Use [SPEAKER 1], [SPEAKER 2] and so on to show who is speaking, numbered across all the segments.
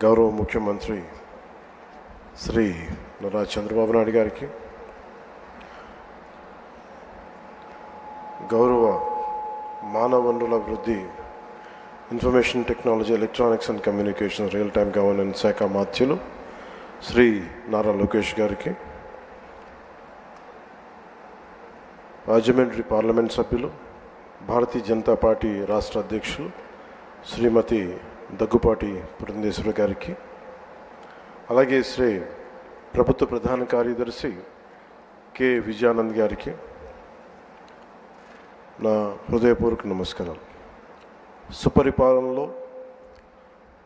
[SPEAKER 1] గౌరవ ముఖ్యమంత్రి శ్రీ నారా చంద్రబాబు నాయుడు గారికి, గౌరవ మానవ వనరుల అభివృద్ధి, information technology, electronics and communication, real time governance శాఖ మాత్యులు శ్రీ నారా లోకేష్ గారికి, రాజమండ్రి పార్లమెంట్ సభ్యులు, భారతీయ జనతా పార్టీ రాష్ట్ర అధ్యక్షులు శ్రీమతి దగ్గుపాటి పురంధేశ్వరి గారికి, అలాగే శ్రీ ప్రభుత్వ ప్రధాన కార్యదర్శి కె విజయానంద్ గారికి నా హృదయపూర్వక నమస్కారాలు. సుపరిపాలనలో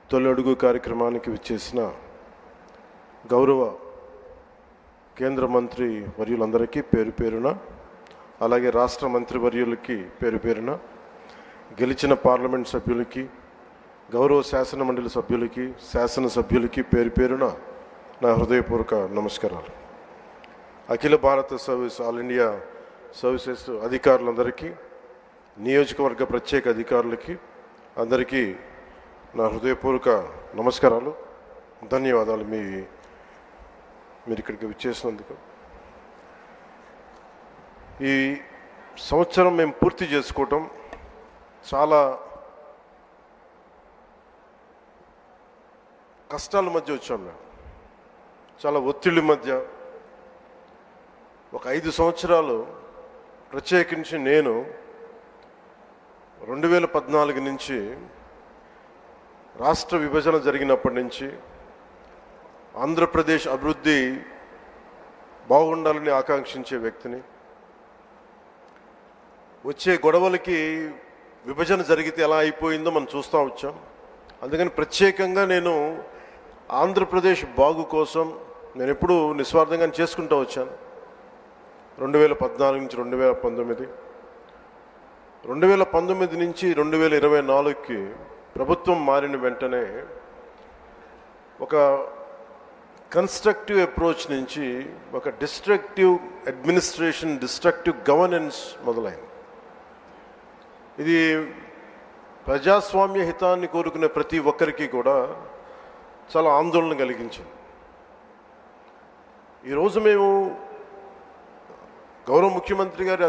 [SPEAKER 1] తొలి అడుగు కార్యక్రమానికి విచ్చేసిన గౌరవ కేంద్ర మంత్రి వర్యులందరికీ పేరు పేరున, అలాగే రాష్ట్ర మంత్రివర్యులకి పేరు పేరున, గెలిచిన పార్లమెంట్ సభ్యులకి, గౌరవ శాసన మండలి సభ్యులకి, శాసనసభ్యులకి పేరు పేరున నా హృదయపూర్వక నమస్కారాలు. అఖిల భారత సర్వీస్, ఆల్ ఇండియా సర్వీసెస్ అధికారులందరికీ, నియోజకవర్గ ప్రత్యేక అధికారులకి అందరికీ నా హృదయపూర్వక నమస్కారాలు, ధన్యవాదాలు మీరు ఇక్కడికి విచ్చేసినందుకు. ఈ సంవత్సరం మేము పూర్తి చేసుకోవటం చాలా కష్టాల మధ్య వచ్చాం. మేము చాలా ఒత్తిళ్ళ మధ్య ఒక 5 సంవత్సరాలు, ప్రత్యేకించి నేను 2014 నుంచి రాష్ట్ర విభజన జరిగినప్పటి నుంచి ఆంధ్రప్రదేశ్ అభివృద్ధి బాగుండాలని ఆకాంక్షించే వ్యక్తిని. వచ్చే గొడవలకి విభజన జరిగితే ఎలా అయిపోయిందో మనం చూస్తూ వచ్చాం. అందుకని ప్రత్యేకంగా నేను ఆంధ్రప్రదేశ్ బాగు కోసం నేను ఎప్పుడూ నిస్వార్థంగా చేసుకుంటూ వచ్చాను. 2014 నుంచి 2019, 2019 నుంచి 2024కి ప్రభుత్వం మారిన వెంటనే ఒక కన్స్ట్రక్టివ్ అప్రోచ్ నుంచి ఒక డిస్ట్రక్టివ్ అడ్మినిస్ట్రేషన్, డిస్ట్రక్టివ్ గవర్నెన్స్ మొదలైంది. ఇది ప్రజాస్వామ్య హితాన్ని కోరుకునే ప్రతి ఒక్కరికి కూడా చాలా ఆందోళన కలిగించింది. ఈరోజు మేము గౌరవ ముఖ్యమంత్రి గారి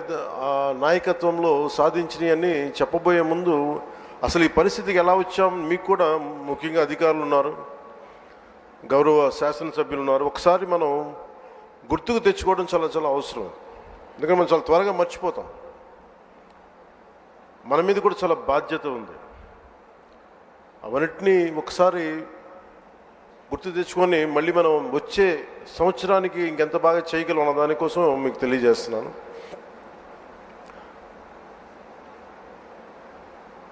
[SPEAKER 1] నాయకత్వంలో సాధించినవన్నీ చెప్పబోయే ముందు అసలు ఈ పరిస్థితికి ఎలా వచ్చాం, మీకు కూడా ముఖ్యంగా అధికారులు ఉన్నారు, గౌరవ శాసనసభ్యులు ఉన్నారు, ఒకసారి మనం గుర్తుకు తెచ్చుకోవడం చాలా చాలా అవసరం. ఎందుకంటే మనం చాలా త్వరగా మర్చిపోతాం. మన మీద కూడా చాలా బాధ్యత ఉంది. అవన్నిటినీ ఒకసారి గుర్తు తెచ్చుకొని మళ్ళీ మనం వచ్చే సంవత్సరానికి ఇంకెంత బాగా చేయగలం అన్న దానికోసం మీకు తెలియజేస్తున్నాను.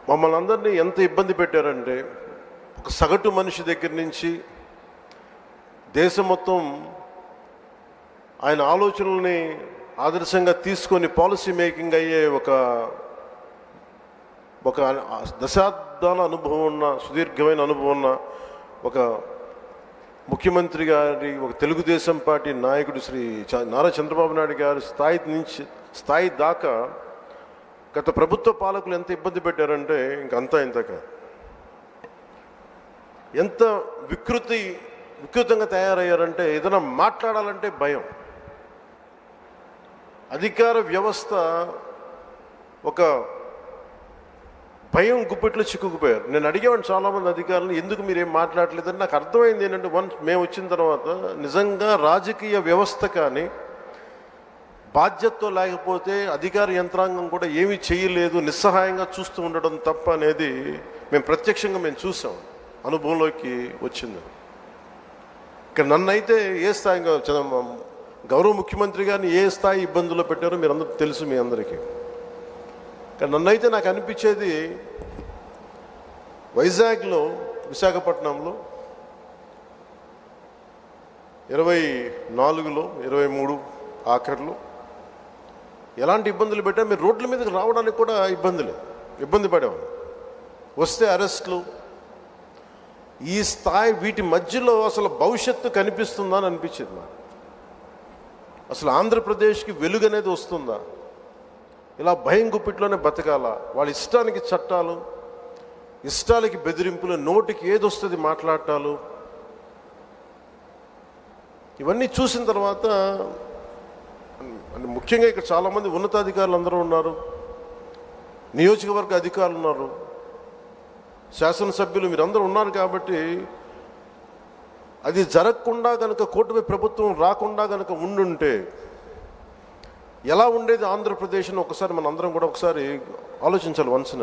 [SPEAKER 1] మమ్మల్ని అందరినీ ఎంత ఇబ్బంది పెట్టారంటే, ఒక సగటు మనిషి దగ్గర నుంచి దేశం మొత్తం ఆయన ఆలోచనల్ని ఆదర్శంగా తీసుకొని పాలసీ మేకింగ్ అయ్యే ఒక దశాబ్దాల అనుభవం ఉన్న, సుదీర్ఘమైన అనుభవం ఉన్న ఒక ముఖ్యమంత్రి గారి, ఒక తెలుగుదేశం పార్టీ నాయకుడు శ్రీ నారా చంద్రబాబు నాయుడు గారి స్థాయి దాకా గత ప్రభుత్వ పాలకులు ఎంత ఇబ్బంది పెట్టారంటే ఇంకంతా ఇంత కాదు. ఎంత వికృతంగా తయారయ్యారంటే ఏదైనా మాట్లాడాలంటే భయం. అధికార వ్యవస్థ ఒక భయం గుప్పెట్లో చిక్కుకుపోయారు. నేను అడిగేవాడిని చాలామంది అధికారులను, ఎందుకు మీరేం మాట్లాడలేదని. నాకు అర్థమైంది ఏంటంటే, మేము వచ్చిన తర్వాత నిజంగా రాజకీయ వ్యవస్థ కానీ బాధ్యతతో లేకపోతే అధికార యంత్రాంగం కూడా ఏమీ చేయలేదు, నిస్సహాయంగా చూస్తూ ఉండడం తప్ప అనేది మేము ప్రత్యక్షంగా చూసాం, అనుభవంలోకి వచ్చింది. ఇక నన్నైతే ఏ స్థాయిగా గౌరవ ముఖ్యమంత్రి గారిని ఏ స్థాయి ఇబ్బందుల్లో పెట్టారో మీరు అందరూ తెలుసు, మీ అందరికీ. కానీ నన్నైతే నాకు అనిపించేది, వైజాగ్లో, విశాఖపట్నంలో 24లో 23 ఆఖర్లు ఎలాంటి ఇబ్బందులు పెట్టా, మీరు రోడ్ల మీదకి రావడానికి కూడా ఇబ్బంది పడేవాళ్ళు. వస్తే అరెస్టులు. ఈ స్థాయి, వీటి మధ్యలో అసలు భవిష్యత్తు కనిపిస్తుందా అని అనిపించింది నాకు. అసలు ఆంధ్రప్రదేశ్కి వెలుగు అనేది వస్తుందా? ఇలా భయం గుప్పిట్లోనే బతకాల? వాళ్ళ ఇష్టానికి చట్టాలు, ఇష్టాలకి బెదిరింపులు, నోటికి ఏదొస్తుంది మాట్లాడటాలు, ఇవన్నీ చూసిన తర్వాత ముఖ్యంగా ఇక్కడ చాలామంది ఉన్నతాధికారులు అందరూ ఉన్నారు, నియోజకవర్గ అధికారులు ఉన్నారు, శాసనసభ్యులు మీరందరూ ఉన్నారు. కాబట్టి అది జరగకుండా కనుక, కూటమి ప్రభుత్వం రాకుండా కనుక ఉండుంటే ఎలా ఉండేది ఆంధ్రప్రదేశ్ని ఒకసారి మన అందరం కూడా ఒకసారి ఆలోచించాలి వన్స్న.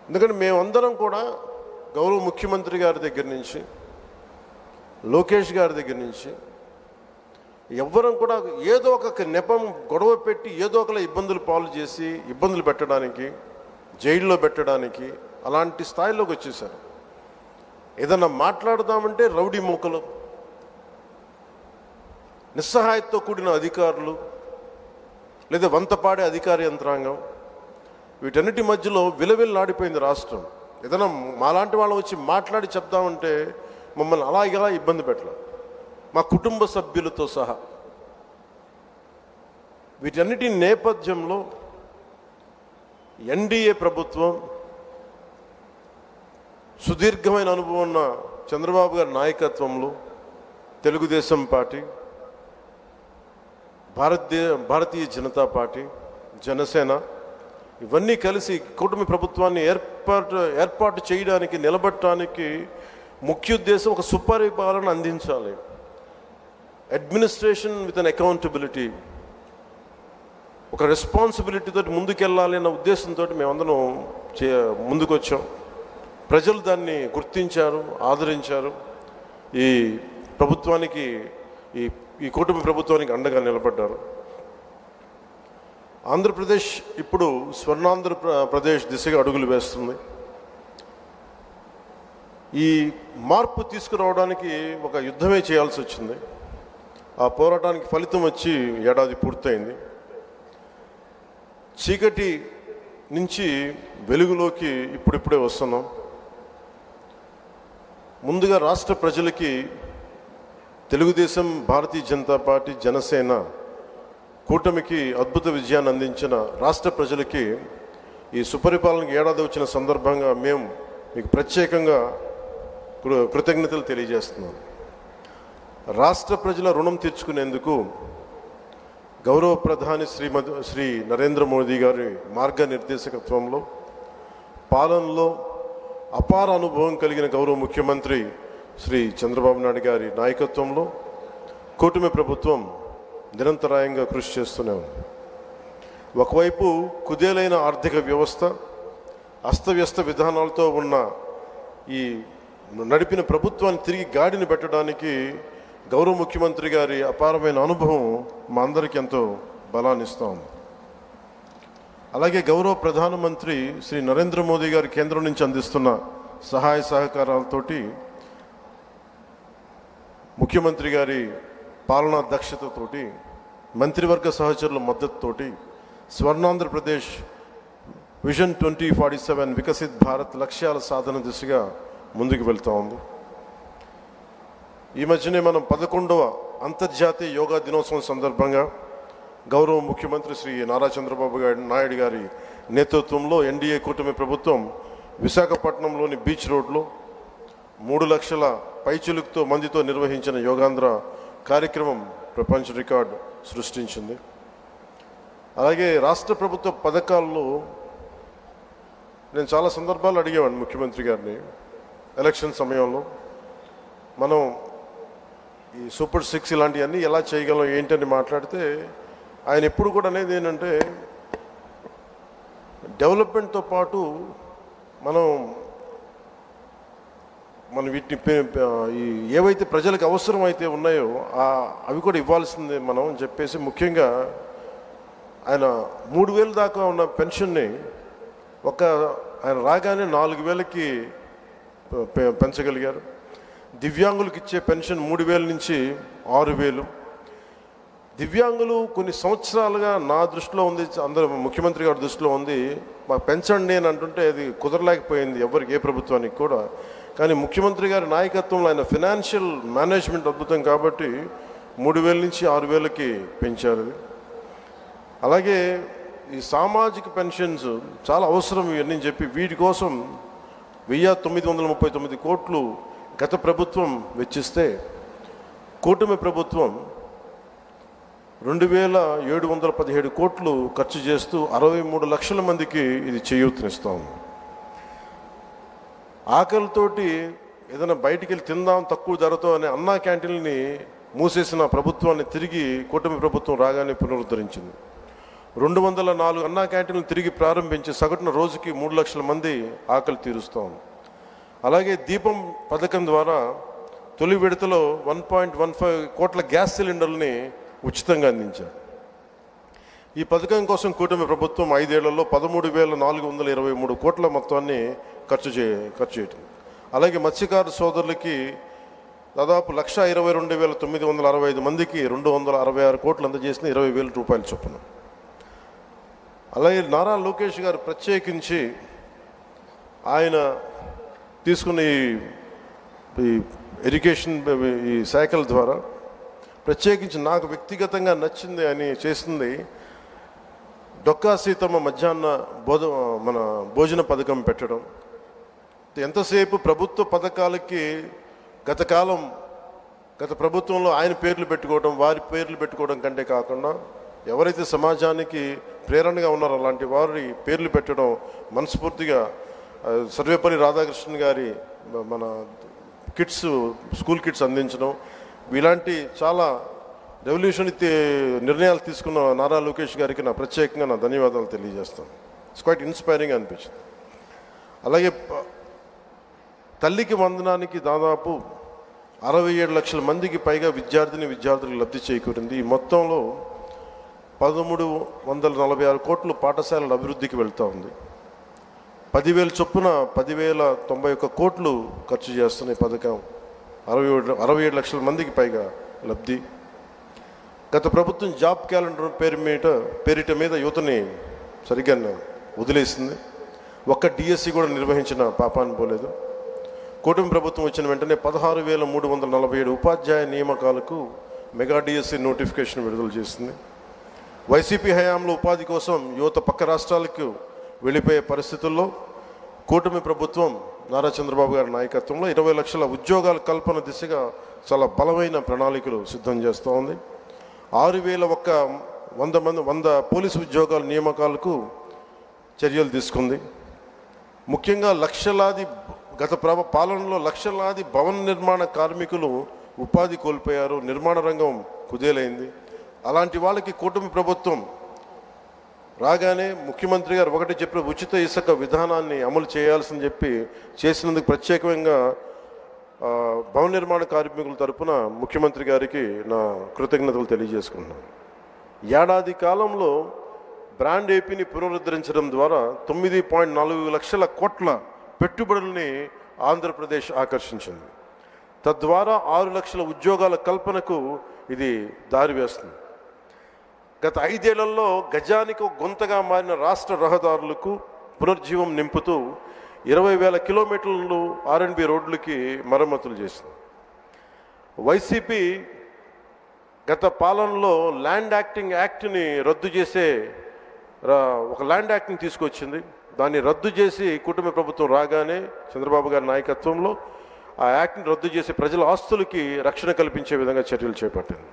[SPEAKER 1] ఎందుకంటే మేమందరం కూడా గౌరవ ముఖ్యమంత్రి గారి దగ్గర నుంచి, లోకేష్ గారి దగ్గర నుంచి ఎవ్వరం కూడా ఏదో ఒక నెపం గొడవ పెట్టి ఏదో ఒకలా ఇబ్బందులు పాలు చేసి ఇబ్బందులు పెట్టడానికి, జైల్లో పెట్టడానికి అలాంటి స్థాయిలోకి వచ్చేసారు. ఏదన్నా మాట్లాడదామంటే రౌడీ మూకలు, నిస్సహాయతతో కూడిన అధికారులు, లేదా వంతపాడే అధికార యంత్రాంగం, వీటన్నిటి మధ్యలో విలవిల్లాడిపోయింది రాష్ట్రం. ఏదైనా మాలాంటి వాళ్ళం వచ్చి మాట్లాడి చెప్దామంటే మమ్మల్ని అలా ఇలా ఇబ్బంది పెట్టాలి, మా కుటుంబ సభ్యులతో సహా. వీటన్నిటి నేపథ్యంలో ఎన్డీఏ ప్రభుత్వం, సుదీర్ఘమైన అనుభవం ఉన్న చంద్రబాబు గారి నాయకత్వంలో తెలుగుదేశం పార్టీ, భారతీయ జనతా పార్టీ, జనసేన ఇవన్నీ కలిసి కూటమి ప్రభుత్వాన్ని ఏర్పాటు చేయడానికి, నిలబెట్టడానికి ముఖ్య ఉద్దేశం ఒక సుపరిపాలన అందించాలి, అడ్మినిస్ట్రేషన్ విత్ అన్ అకౌంటబిలిటీ, ఒక రెస్పాన్సిబిలిటీ తోటి ముందుకెళ్ళాలి అన్న ఉద్దేశంతో మేమందరం ముందుకు వచ్చాం. ప్రజలు దాన్ని గుర్తించారు, ఆదరించారు. ఈ ప్రభుత్వానికి, ఈ కూటమి ప్రభుత్వానికి అండగా నిలబడ్డారు. ఆంధ్రప్రదేశ్ ఇప్పుడు స్వర్ణాంధ్రప్రదేశ్ దిశగా అడుగులు వేస్తుంది. ఈ మార్పు తీసుకురావడానికి ఒక యుద్ధమే చేయాల్సి వచ్చింది. ఆ పోరాటానికి ఫలితం వచ్చి ఏడాది పూర్తయింది. చీకటి నుంచి వెలుగులోకి ఇప్పుడిప్పుడే వస్తున్నాం. ముందుగా రాష్ట్ర ప్రజలకి తెలుగుదేశం, భారతీయ జనతా పార్టీ, జనసేన కూటమికి అద్భుత విజయాన్ని అందించిన రాష్ట్ర ప్రజలకి ఈ సుపరిపాలనకి ఏడాది వచ్చిన సందర్భంగా మేము మీకు ప్రత్యేకంగా కృతజ్ఞతలు తెలియజేస్తున్నాం. రాష్ట్ర ప్రజల రుణం తీర్చుకునేందుకు గౌరవ ప్రధాని శ్రీ నరేంద్ర మోదీ గారి మార్గనిర్దేశకత్వంలో, పాలనలో అపార అనుభవం కలిగిన గౌరవ ముఖ్యమంత్రి శ్రీ చంద్రబాబు నాయుడు గారి నాయకత్వంలో కూటమి ప్రభుత్వం నిరంతరాయంగా కృషి చేస్తూనే ఉంది. ఒకవైపు కుదేలైన ఆర్థిక వ్యవస్థ, అస్తవ్యస్త విధానాలతో ఉన్న ఈ నడిపిన ప్రభుత్వాన్ని తిరిగి గాడిని పెట్టడానికి గౌరవ ముఖ్యమంత్రి గారి అపారమైన అనుభవం మా అందరికీ ఎంతో బలాన్ని ఇస్తూ ఉంది. అలాగే గౌరవ ప్రధానమంత్రి శ్రీ నరేంద్ర మోదీ గారి కేంద్రం నుంచి అందిస్తున్న సహాయ సహకారాలతోటి, ముఖ్యమంత్రి గారి పాలనా దక్షతతోటి, మంత్రివర్గ సహచరుల మద్దతుతోటి స్వర్ణాంధ్రప్రదేశ్ విజన్ 2047 వికసిత్ భారత్ లక్ష్యాల సాధన దిశగా ముందుకు వెళ్తూ ఉంది. ఈ మధ్యనే మనం 11వ అంతర్జాతీయ యోగా దినోత్సవం సందర్భంగా గౌరవ ముఖ్యమంత్రి శ్రీ నారా చంద్రబాబు నాయుడు గారి నేతృత్వంలో ఎన్డీఏ కూటమి ప్రభుత్వం విశాఖపట్నంలోని బీచ్ రోడ్లో 3 లక్షల పైచిలుకుతో మందితో నిర్వహించిన యోగాంధ్ర కార్యక్రమం ప్రపంచ రికార్డు సృష్టించింది. అలాగే రాష్ట్ర ప్రభుత్వ పథకాల్లో నేను చాలా సందర్భాలు అడిగేవాడిని ముఖ్యమంత్రి గారిని. ఎలక్షన్ సమయంలో మనం ఈ సూపర్ 6 ఇలాంటివన్నీ ఎలా చేయగలం ఏంటని మాట్లాడితే ఆయన ఎప్పుడు కూడా అనేది ఏంటంటే, డెవలప్మెంట్తో పాటు మనం వీటిని ఏవైతే ప్రజలకు అవసరం అయితే ఉన్నాయో అవి కూడా ఇవ్వాల్సిందే మనం అని చెప్పేసి, ముఖ్యంగా ఆయన 3,000 దాకా ఉన్న పెన్షన్ని ఆయన రాగానే 4,000కి పెంచగలిగారు. దివ్యాంగులకు ఇచ్చే పెన్షన్ 3,000 నుంచి 6,000. దివ్యాంగులు కొన్ని సంవత్సరాలుగా నా దృష్టిలో ఉంది, అందరూ ముఖ్యమంత్రి గారి దృష్టిలో ఉంది, మాకు పెంచండి అని అంటుంటే అది కుదరలేకపోయింది ఎవరికి, ఏ ప్రభుత్వానికి కూడా. కానీ ముఖ్యమంత్రి గారి నాయకత్వంలో ఆయన ఫినాన్షియల్ మేనేజ్మెంట్ అద్భుతం కాబట్టి 3,000 నుంచి 6,000కి పెంచారు. అలాగే ఈ సామాజిక పెన్షన్స్ చాలా అవసరం ఇవన్నీ చెప్పి వీటి కోసం 1939 కోట్లు గత ప్రభుత్వం వెచ్చిస్తే కూటమి ప్రభుత్వం 2717 కోట్లు ఖర్చు చేస్తూ 63 లక్షల మందికి ఇది చేయూతనిస్తాం. ఆకలితోటి ఏదైనా బయటికి వెళ్ళి తిందాం తక్కువ ధరతో అనే అన్నా క్యాంటీన్ని మూసేసిన ప్రభుత్వాన్ని తిరిగి కూటమి ప్రభుత్వం రాగానే పునరుద్ధరించింది. 204 అన్నా క్యాంటీన్లు తిరిగి ప్రారంభించి సగటున రోజుకి 3 లక్షల మంది ఆకలి తీరుస్తాం. అలాగే దీపం పథకం ద్వారా తొలి విడతలో 1.15 కోట్ల గ్యాస్ సిలిండర్లని ఉచితంగా అందించారు. ఈ పథకం కోసం కూటమి ప్రభుత్వం 5 ఏళ్లలో 13,423 కోట్ల మొత్తాన్ని ఖర్చు చేయటం. అలాగే మత్స్యకారు సోదరులకి దాదాపు 1,22,965 మందికి 266 కోట్లు అందజేసిన 20,000 రూపాయల చొప్పున. అలాగే నారా లోకేష్ గారు ప్రత్యేకించి ఆయన తీసుకున్న ఈ ఎడ్యుకేషన్ ఈ శాఖల ద్వారా ప్రత్యేకించి నాకు వ్యక్తిగతంగా నచ్చింది అని చేసింది డొక్కా సీతమ్మ మధ్యాహ్న భోజన పథకం పెట్టడం. ఎంతసేపు ప్రభుత్వ పథకాలకి గత ప్రభుత్వంలో ఆయన పేర్లు పెట్టుకోవడం, వారి పేర్లు పెట్టుకోవడం కంటే కాకుండా ఎవరైతే సమాజానికి ప్రేరణగా ఉన్నారో అలాంటి వారి పేర్లు పెట్టడం, మనస్ఫూర్తిగా సర్వేపల్లి రాధాకృష్ణన్ గారి మన స్కూల్ కిట్స్ అందించడం, ఇలాంటి చాలా రెవల్యూషన్ నిర్ణయాలు తీసుకున్న నారా లోకేష్ గారికి నా ప్రత్యేకంగా నా ధన్యవాదాలు తెలియజేస్తాను. ఇట్స్ క్వైట్ ఇన్స్పైరింగ్ అనిపించింది. అలాగే తల్లికి వందనానికి దాదాపు 67 లక్షల మందికి పైగా విద్యార్థులకు లబ్ధి చేకూరింది. ఈ మొత్తంలో 1,346 కోట్లు పాఠశాలల అభివృద్ధికి వెళ్తూ ఉంది. 10,000 చొప్పున 10,091 కోట్లు ఖర్చు చేస్తున్న ఈ పథకం 67 లక్షల మందికి పైగా లబ్ధి. గత ప్రభుత్వం జాబ్ క్యాలెండర్ పేరిట మీద యువతని సరిగ్గా వదిలేసింది. ఒక్క డిఎస్సి కూడా నిర్వహించిన పాపాన్ని పోలేదు. కూటమి ప్రభుత్వం వచ్చిన వెంటనే 16,347 ఉపాధ్యాయ నియామకాలకు మెగా డిఎస్సి నోటిఫికేషన్ విడుదల చేసింది. వైసీపీ హయాంలో ఉపాధి కోసం యువత పక్క రాష్ట్రాలకు వెళ్ళిపోయే పరిస్థితుల్లో కూటమి ప్రభుత్వం నారా చంద్రబాబు గారి నాయకత్వంలో 20 లక్షల ఉద్యోగాల కల్పన దిశగా చాలా బలమైన ప్రణాళికలు సిద్ధం చేస్తూ ఉంది. 6,100 పోలీసు ఉద్యోగాల నియామకాలకు చర్యలు తీసుకుంది. ముఖ్యంగా గత పాలనలో లక్షలాది భవన నిర్మాణ కార్మికులు ఉపాధి కోల్పోయారు. నిర్మాణ రంగం కుదేలైంది. అలాంటి వాళ్ళకి కూటమి ప్రభుత్వం రాగానే ముఖ్యమంత్రి గారు ఒకటి చెప్పిన ఉచిత ఇసుక విధానాన్ని అమలు చేయాల్సిందని చెప్పి చేసినందుకు ప్రత్యేకంగా భవన నిర్మాణ కార్మికుల తరపున ముఖ్యమంత్రి గారికి నా కృతజ్ఞతలు తెలియజేసుకుంటున్నాను. ఏడాది కాలంలో బ్రాండ్ ఏపీని పునరుద్ధరించడం ద్వారా 9.4 లక్షల కోట్ల పెట్టుబడుల్ని ఆంధ్రప్రదేశ్ ఆకర్షించింది. తద్వారా 6 లక్షల ఉద్యోగాల కల్పనకు ఇది దారి వేస్తుంది. గత 5 ఏళ్లలో గజానికి గొంతగా మారిన రాష్ట్ర రహదారులకు పునర్జీవం నింపుతూ 20,000 కిలోమీటర్లు R&B రోడ్లకి మరమ్మతులు చేసింది. వైసీపీ గత పాలనలో ల్యాండ్ యాక్ట్ని రద్దు చేసే ఒక ల్యాండ్ యాక్ట్ని తీసుకొచ్చింది. దాన్ని రద్దు చేసి కూటమి ప్రభుత్వం రాగానే చంద్రబాబు గారి నాయకత్వంలో ఆ యాక్ట్ని రద్దు చేసి ప్రజల ఆస్తులకి రక్షణ కల్పించే విధంగా చర్యలు చేపట్టింది.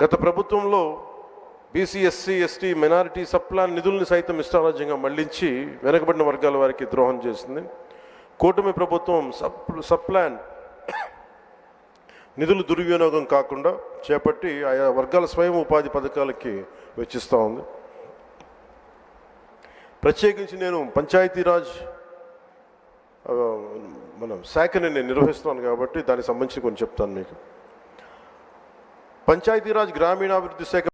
[SPEAKER 1] గత ప్రభుత్వంలో BC, SC, ST, minority subplan నిధుల్ని సైతం ఇష్టారాజ్యంగా మళ్లించి వెనకబడిన వర్గాల వారికి ద్రోహం చేసింది. కూటమి ప్రభుత్వం సబ్ప్లాన్ నిధులు దుర్వినియోగం కాకుండా చేపట్టి ఆయా వర్గాల స్వయం ఉపాధి పథకాలకి వెచ్చిస్తూ ఉంది. ప్రత్యేకించి నేను పంచాయతీరాజ్ శాఖని నేను నిర్వహిస్తున్నాను కాబట్టి దానికి సంబంధించి కొంచెం చెప్తాను మీకు. పంచాయతీరాజ్ గ్రామీణాభివృద్ధి శాఖ